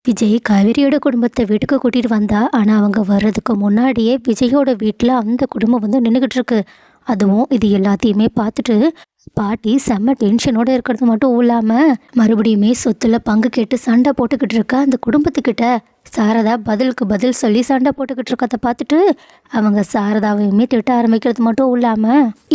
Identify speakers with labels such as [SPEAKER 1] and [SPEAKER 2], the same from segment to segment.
[SPEAKER 1] விஜய் காவேரியோட குடும்பத்தை வீட்டுக்கு கூட்டிட்டு வந்தா. ஆனா அவங்க வர்றதுக்கு முன்னாடியே விஜயோட வீட்டுல அந்த குடும்பம் வந்து நின்றுகிட்டு இருக்கு. அதுவும் இது எல்லாத்தையுமே பார்த்துட்டு பாட்டி செம்ம டென்ஷனோட இருக்கிறது மட்டும் இல்லாம மறுபடியுமே சொத்துல பங்கு கேட்டு சண்டை போட்டுக்கிட்டு இருக்க அந்த குடும்பத்துக்கிட்ட சாரதா பதிலுக்கு பதில் சொல்லி சண்டை போட்டுக்கிட்டு இருக்கத பார்த்துட்டு அவங்க சாரதாவையுமே திட்ட ஆரம்பிக்கிறது மட்டும் இல்லாம,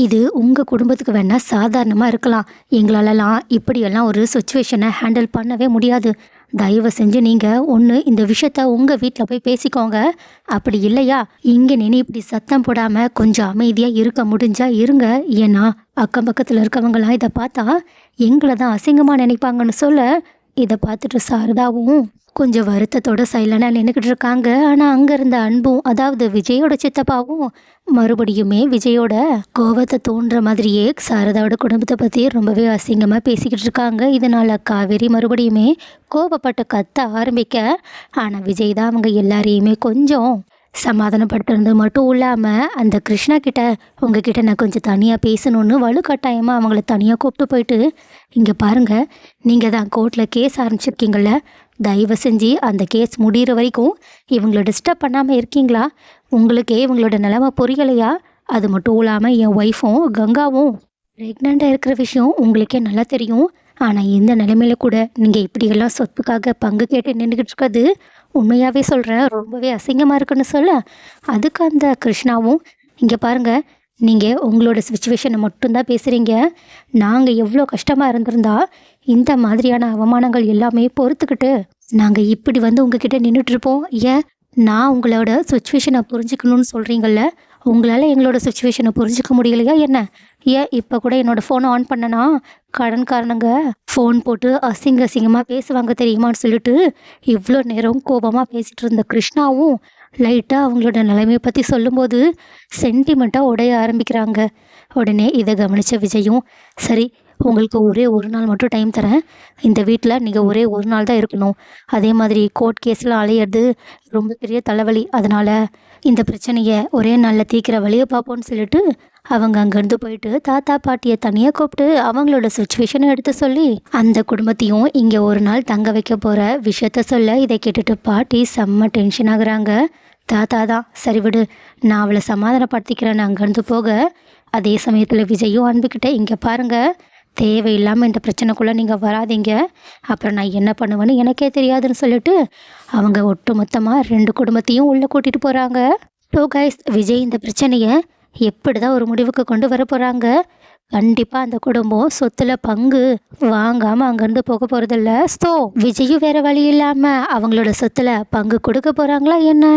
[SPEAKER 1] இது உங்க குடும்பத்துக்கு வேணா சாதாரணமா இருக்கலாம், எங்களாலலாம் இப்படியெல்லாம் ஒரு சுச்சுவேஷனை ஹேண்டில் பண்ணவே முடியாது. தயவு செஞ்சு நீங்க ஒன்று இந்த விஷயத்த உங்க வீட்டில் போய் பேசிக்கோங்க. அப்படி இல்லையா இங்கே நின்று இப்படி சத்தம் போடாம கொஞ்சம் அமைதியா இருக்க முடிஞ்சா இருங்க. ஏன்னா அக்கம் பக்கத்தில் இருக்கவங்களாம் இதை பார்த்தா எங்களை தான் அசிங்கமா நினைப்பாங்கன்னு சொல்ல, இதை பார்த்துட்டு சாரதாவும் கொஞ்சம் வருத்தத்தோட சைலண்டாக நின்றுக்கிட்டு இருக்காங்க. ஆனால் அங்கே இருந்த அன்பும், அதாவது விஜயோட சித்தப்பாவும் மறுபடியுமே விஜயோட கோவத்தை தோன்ற மாதிரியே சாரதாவோட குடும்பத்தை பற்றி ரொம்பவே அசிங்கமாக பேசிக்கிட்டு இருக்காங்க. இதனால் காவேரி மறுபடியுமே கோபப்பட்டு கத்த ஆரம்பிக்க, ஆனால் விஜய் தான் அவங்க எல்லாரையுமே கொஞ்சம் சமாதானப்படுத்துறது மட்டும் இல்லாமல் அந்த கிருஷ்ணா கிட்ட உங்ககிட்ட நான் கொஞ்சம் தனியாக பேசணுன்னு வலுக்கட்டாயமாக அவங்கள தனியாக கூப்பிட்டு போயிட்டு, இங்கே பாருங்கள், நீங்கள் தான் கோர்ட்டில் கேஸ் ஆரம்பிச்சிருக்கீங்கள, தயவு செஞ்சு அந்த கேஸ் முடிகிற வரைக்கும் இவங்கள டிஸ்டர்ப் பண்ணாமல் இருக்கீங்களா? உங்களுக்கே இவங்களோட நிலைமை புரியலையா? அது மட்டும் இல்லாமல் என் ஒய்ஃபும் கங்காவும் ப்ரெக்னெண்ட்டாக இருக்கிற விஷயம் உங்களுக்கே நல்லா தெரியும். ஆனால் இந்த நிலைமையில கூட நீங்கள் இப்படியெல்லாம் சொத்துக்காக பங்கு கேட்டு நின்றுக்கிட்டு இருக்கிறது உண்மையாகவே சொல்கிறேன், ரொம்பவே அசிங்கமாக இருக்குன்னு சொல்ல, அதுக்கு அந்த கிருஷ்ணாவும் இங்கே பாருங்கள், நீங்கள் உங்களோட சுச்சுவேஷனை மட்டும்தான் பேசுகிறீங்க. நாங்கள் எவ்வளோ கஷ்டமாக இருந்திருந்தா இந்த மாதிரியான அவமானங்கள் எல்லாமே பொறுத்துக்கிட்டு நாங்கள் இப்படி வந்து உங்ககிட்ட நின்றுட்டுருப்போம். ஏன் நான் உங்களோட சுச்சுவேஷனை புரிஞ்சுக்கணும்னு சொல்கிறீங்கள, உங்களால் எங்களோட சுச்சுவேஷனை புரிஞ்சிக்க முடியலையா என்ன? ஏன் இப்போ கூட என்னோடய ஃபோனை ஆன் பண்ணனா கடன்காரனுங்க ஃபோன் போட்டு அசிங்கமாக பேசுவாங்க தெரியுமான்னு சொல்லிட்டு இவ்வளோ நேரம் கோபமாக பேசிகிட்டு இருந்த கிருஷ்ணாவும் லைட்டாக அவங்களோட நிலைமையை பற்றி சொல்லும்போது சென்டிமெண்ட்டாக உடைய ஆரம்பிக்கிறாங்க. உடனே இதை கவனித்த விஜயும், சரி உங்களுக்கு ஒரே ஒரு நாள் மட்டும் டைம் தரேன், இந்த வீட்டில் நீங்கள் ஒரே ஒரு நாள் தான் இருக்கணும். அதே மாதிரி கோர்ட் கேஸ்லாம் அலையிறது ரொம்ப பெரிய தலைவலி, அதனால் இந்த பிரச்சனையை ஒரே நாளில் தீர்க்கிற வழியை பார்ப்போன்னு சொல்லிட்டு அவங்க அங்கேருந்து போயிட்டு தாத்தா பாட்டியை தனியாக கூப்பிட்டு அவங்களோட சுச்சுவேஷனை எடுத்து சொல்லி அந்த குடும்பத்தையும் இங்கே ஒரு நாள் தங்க வைக்க போகிற விஷயத்த சொல்ல, இதை கேட்டுட்டு பாட்டி செம்ம டென்ஷன் ஆகுறாங்க. தாத்தா தான் சரி விடு, நான் அவளை சமாதானப்படுத்திக்கிறேன்னு அங்கேருந்து போக, அதே சமயத்தில் விஜயும் அன்புக்கிட்ட இங்கே பாருங்கள், தேவையில்லாமல் இந்த பிரச்சனைக்குள்ளே நீங்கள் வராதிங்க, அப்புறம் நான் என்ன பண்ணுவேன்னு எனக்கே தெரியாதுன்னு சொல்லிட்டு அவங்க ஒட்டு மொத்தமாக 2 குடும்பத்தையும் உள்ளே கூட்டிகிட்டு போகிறாங்க. ஸோ கைஸ், விஜய் இந்த பிரச்சனையை எப்படி தான் ஒரு முடிவுக்கு கொண்டு வர போகிறாங்க? கண்டிப்பாக அந்த குடும்பம் சொத்துல பங்கு வாங்காமல் அங்கேருந்து போக போகிறதில்ல. ஸோ விஜயும் வேறு வழி இல்லாமல் அவங்களோட சொத்துல பங்கு கொடுக்க போகிறாங்களா என்ன?